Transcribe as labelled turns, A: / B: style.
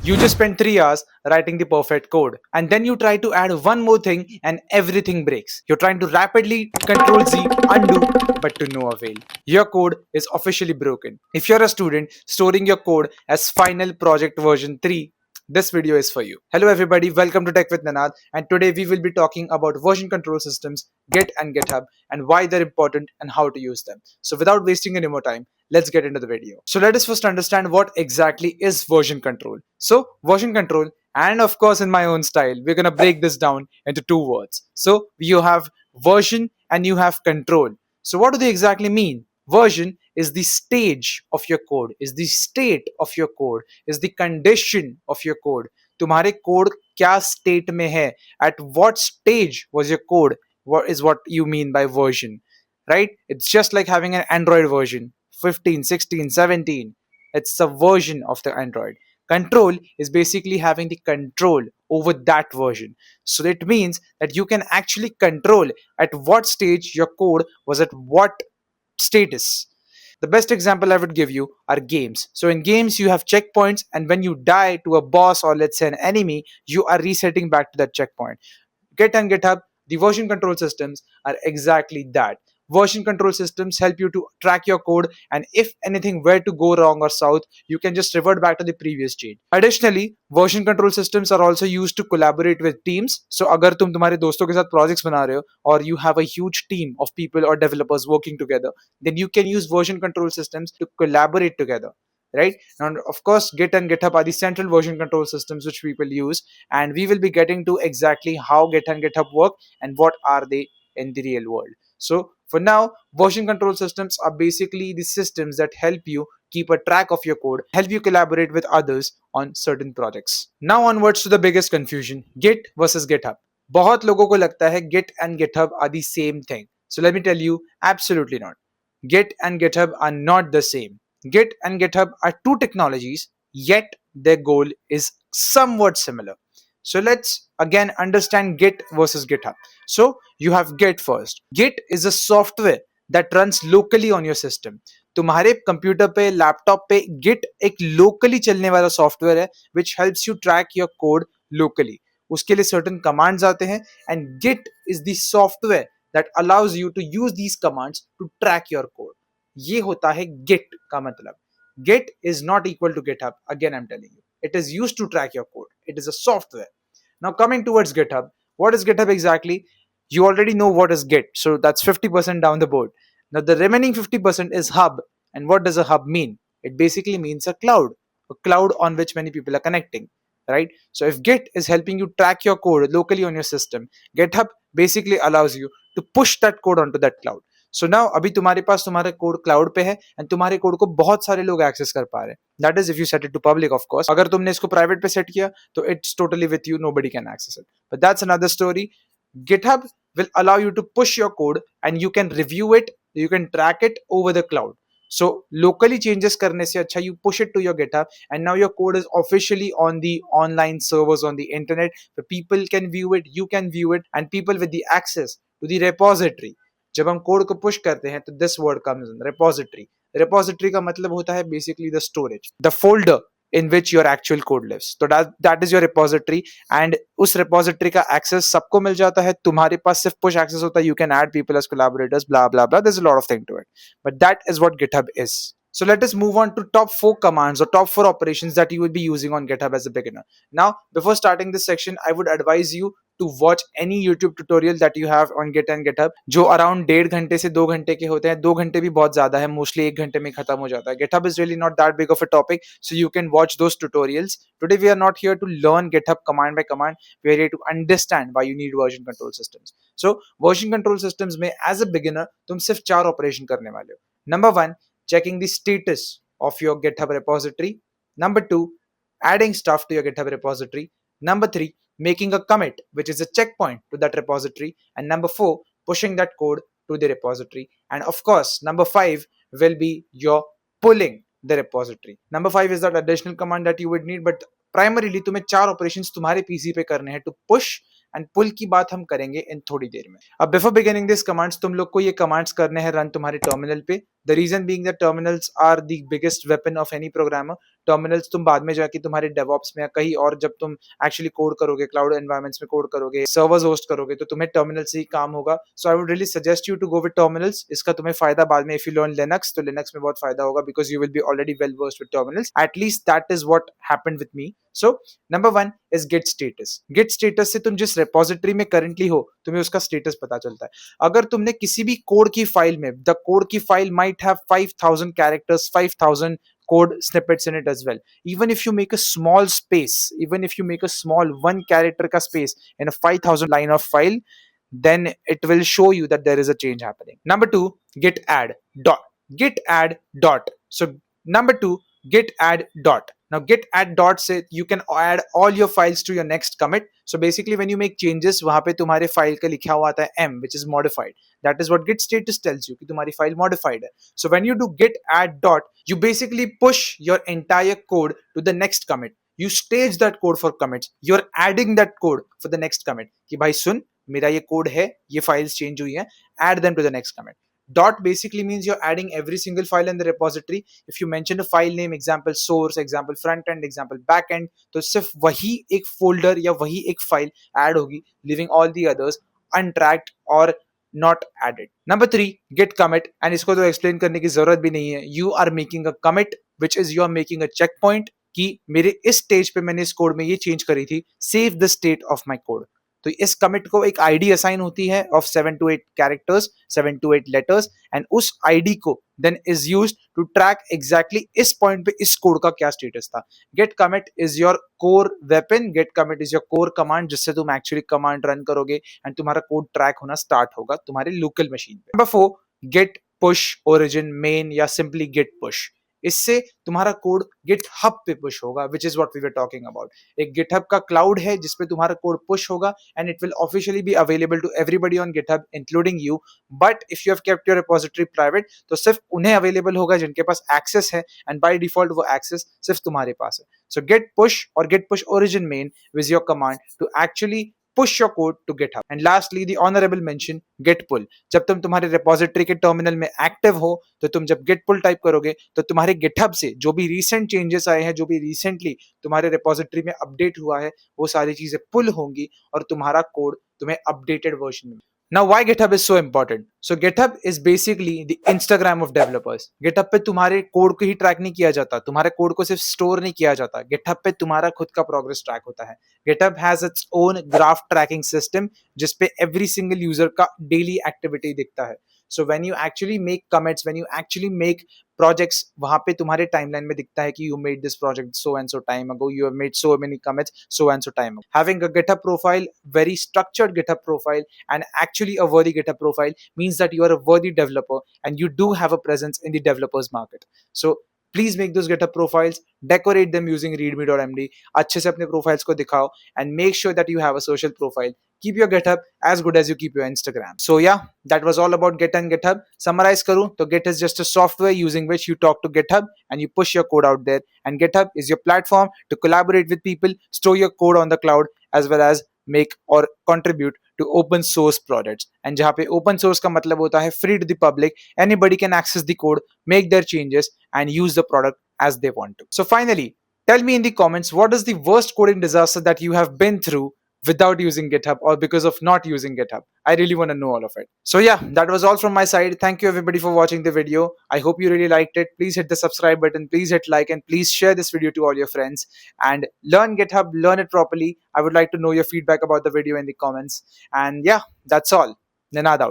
A: You just spend 3 hours writing the perfect code, and then you try to add one more thing and everything breaks. You're trying to rapidly Control Z, undo, but to no avail. Your code is officially broken. If you're a student storing your code as final project version 3, this video is for you. Hello everybody, welcome to Tech with Nanad, and today we will be talking about version control systems, Git and GitHub, and why they're important and how to use them. So without wasting any more time, let's get into the video. So let us first understand what exactly is version control. So version control, and of course in my own style, we're gonna break this down into two words. So you have version and you have control. So what do they exactly mean? Version is the stage of your code, is the state of your code, is the condition of your code. तुम्हारे code क्या state में है? At what stage was your code? What is what you mean by version, right? It's just like having an Android version, 15, 16, 17. It's a version of the Android. Control is basically having the control over that version. So it means that you can actually control at what stage your code was at what status. The best example I would give you are games. So in games, you have checkpoints, and when you die to a boss or let's say an enemy, you are resetting back to that checkpoint. Git and GitHub, the version control systems are exactly that. Version control systems help you to track your code, and if anything were to go wrong or south, you can just revert back to the previous state. Additionally, version control systems are also used to collaborate with teams. So अगर तुम तुम्हारे दोस्तों के साथ projects बना रहे हो, or you have a huge team of people or developers working together, then you can use version control systems to collaborate together, right? And of course, Git and GitHub are the central version control systems which people use, and we will be getting to exactly how Git and GitHub work and what are they in the real world. So for now, version control systems are basically the systems that help you keep a track of your code, help you collaborate with others on certain projects. Now onwards to the biggest confusion, Git versus GitHub. बहुत लोगों को लगता है Git and GitHub are the same thing. So let me tell you, absolutely not. Git and GitHub are not the same. Git and GitHub are two technologies, yet their goal is somewhat similar. So let's again understand Git versus GitHub. So you have Git first. Git is a software that runs locally on your system. तुम्हारे computer पे laptop पे Git एक locally चलने वाला software है which helps you track your code locally. उसके लिए certain commands आते हैं, and Git is the software that allows you to use these commands to track your code. ये होता है Git का मतलब. Git is not equal to GitHub. Again, I'm telling you, it is used to track your code. It is a software. Now coming towards GitHub, what is GitHub exactly? You already know what is Git, so that's 50% down the board. Now the remaining 50% is hub, and what does a hub mean? It basically means a cloud on which many people are connecting, right? So if Git is helping you track your code locally on your system, GitHub basically allows you to push that code onto that cloud. So now अभी तुम्हारे पास तुम्हारा code cloud पे है, and तुम्हारे code को बहुत सारे लोग एक्सेस कर पा रहे हैं. That is if you set it to public, of course. अगर तुमने इसको प्राइवेट पे सेट किया तो it's totally with you, nobody can access it, but that's another story. GitHub will allow you to push your code and you can review it, you can track it over the cloud. So locally changes करने से अच्छा you push it to your GitHub, and now your code is officially on the online servers on the internet, where people can view it, you can view it, and people with the access to the repository. जब हम code को push करते हैं तो this word comes in, repository. Repository का मतलब होता है basically the storage, the folder in which your actual code lives. So that is your repository, and उस repository का access सबको मिल जाता है. तुम्हारे पास सिर्फ push access होता है. You can add people as collaborators, blah blah blah. There's a lot of thing to it, but that is what GitHub is. So let us move on to top 4 commands or top 4 operations that you will be using on GitHub as a beginner. Now, before starting this section, I would advise you to watch any YouTube tutorial that you have on Git and GitHub, जो around 1.5 घंटे से 2 घंटे के होते हैं. 2 घंटे भी बहुत ज्यादा है, mostly 1 घंटे में खत्म हो जाता है. GitHub is really not that big of a topic, so you can watch those tutorials. Today we are not here to learn GitHub command by command. We are here to understand why you need version control systems. So version control systems में as a beginner तुम सिर्फ 4 operation करने वाले हो. Number 1, checking the status of your GitHub repository. Number 2, adding stuff to your GitHub repository. Number 3, making a commit, which is a checkpoint to that repository. And number 4, pushing that code to the repository. And of course, number 5 will be your pulling the repository. Number 5 is that additional command that you would need, but primarily तुम्हें 4 operations तुम्हारे PC पे करने हैं to push and pull की बात हम करेंगे इन थोड़ी देर में. अब बिफोर बिगिनिंग दिस कमांड्स, तुम लोग को ये कमांड्स करने हैं रन तुम्हारे टर्मिनल पे. The reason being that terminals are the biggest weapon of any programmer. Terminals तुम बाद में जाके तुम्हारे डेवऑप्स में या कहीं और जब तुम एक्चुअली कोड करोगे, क्लाउड एनवायरमेंट्स में कोड करोगे, सर्वर्स होस्ट करोगे, तो तुम्हें टर्मिनल से ही काम होगा. So I would really suggest you to go with terminals. इसका तुम्हें फायदा बाद में, इफ यू लर्न लिनक्स, तो लिनक्स में बहुत फायदा होगा because you will be already well versed with terminals. At least that is what happened with me. So number one is git status. Git status से तुम जिस रेपोजिटरी में करंटली हो तुम्हें उसका स्टेटस पता चलता है. अगर तुमने किसी भी कोड की फाइल में, द कोड की file might have 5000 characters, 5000 code snippets in it as well. Even if you make a small space, even if you make a small one character ka space in a 5000 line of file, then it will show you that there is a change happening. Number two, git add dot. Git add dot. So number two, git add dot. Now git add dot से you can add all your files to your next commit. So basically when you make changes, वहां पे तुम्हारे file का लिखा हुआ आता है m, which is modified. That is what git status tells you कि तुम्हारी फाइल modified है. So when you do git add dot, you basically push your entire code to the next commit. You stage that code for commits. You're adding that code for the next commit. कि भाई सुन, मेरा ये code है, ये files change हुई हैं, add them to the next commit. Dot basically means you're adding every single file in the repository. If you mention a file name, example source, example front end, example back end, तो सिर्फ वही एक folder या वही एक file add होगी, leaving all the others untracked or not added. Number three, git commit. And इसको तो explain करने की जरूरत भी नहीं है. You are making a commit, which is you are making a checkpoint कि मेरे इस stage पे मैंने इस code में ये change करी थी. Save the state of my code. तो इस कमिट को एक आईडी असाइन होती है of 7 to 8 characters, 7 to 8 letters, and उस आईडी को then is used to track exactly इस पॉइंट पे इस कोड का क्या स्टेटस था. Git commit is your core weapon. Git commit is your core command जिससे तुम एक्चुअली कमांड रन करोगे एंड तुम्हारा कोड ट्रैक होना स्टार्ट होगा तुम्हारे लोकल मशीन पे. Number 4, git push origin main या सिंपली गेट पुश. इससे तुम्हारा कोड GitHub पे पुश होगा, which is what we were talking about. एक GitHub का क्लाउड है जिसपे तुम्हारा कोड पुश होगा and it will officially be available to everybody on GitHub including you. But if you have kept your repository private तो सिर्फ उन्हें available होगा जिनके पास एक्सेस है, एंड बाय डिफॉल्ट वो एक्सेस सिर्फ तुम्हारे पास है. सो गेट पुश और git push origin main which is your command to actually push your code to GitHub. And lastly, the honorable mention, git pull. जब तुम तुम्हारे repository के टर्मिनल में एक्टिव हो तो तुम जब git pull टाइप करोगे तो तुम्हारे GitHub से जो भी recent changes आए हैं, जो भी recently तुम्हारे repository में अपडेट हुआ है, वो सारी चीजें पुल होंगी और तुम्हारा कोड तुम्हें अपडेटेड वर्जन में. Now why GitHub is so important? So GitHub is basically the Instagram of developers. GitHub पे तुम्हारे कोड को ही ट्रैक नहीं किया जाता, तुम्हारे कोड को सिर्फ स्टोर नहीं किया जाता, GitHub पे तुम्हारा खुद का प्रोग्रेस ट्रैक होता है. GitHub has its own graph tracking system जिसपे every single user का daily activity दिखता है. So when you actually make commits, when you actually make projects, वहां पे तुम्हारे टाइमलाइन में दिखता है कि you made this project so and so time ago, you have made so many commits so and so time ago. Having a GitHub profile, very structured GitHub profile, and actually a worthy GitHub profile means that you are a worthy developer and you do have a presence in the developers market. So please make those GitHub profiles, decorate them using readme.md, अच्छे से अपने profiles को दिखाओ and make sure that you have a social profile. Keep your GitHub as good as you keep your Instagram. So yeah, that was all about Git and GitHub. Summarize करूं तो Git is just a software using which you talk to GitHub and you push your code out there. And GitHub is your platform to collaborate with people, store your code on the cloud, as well as make or contribute to open source projects. And जहाँ पे open source का मतलब होता है free to the public, anybody can access the code, make their changes, and use the product as they want to. So finally, tell me in the comments, what is the worst coding disaster that you have been through without using GitHub or because of not using GitHub? I really want to know all of it. So yeah, that was all from my side. Thank you everybody for watching the video. I hope you really liked it. Please hit the subscribe button, please hit like, and please share this video to all your friends. And learn GitHub, learn it properly. I would like to know your feedback about the video in the comments. And yeah, that's all. Ninad out.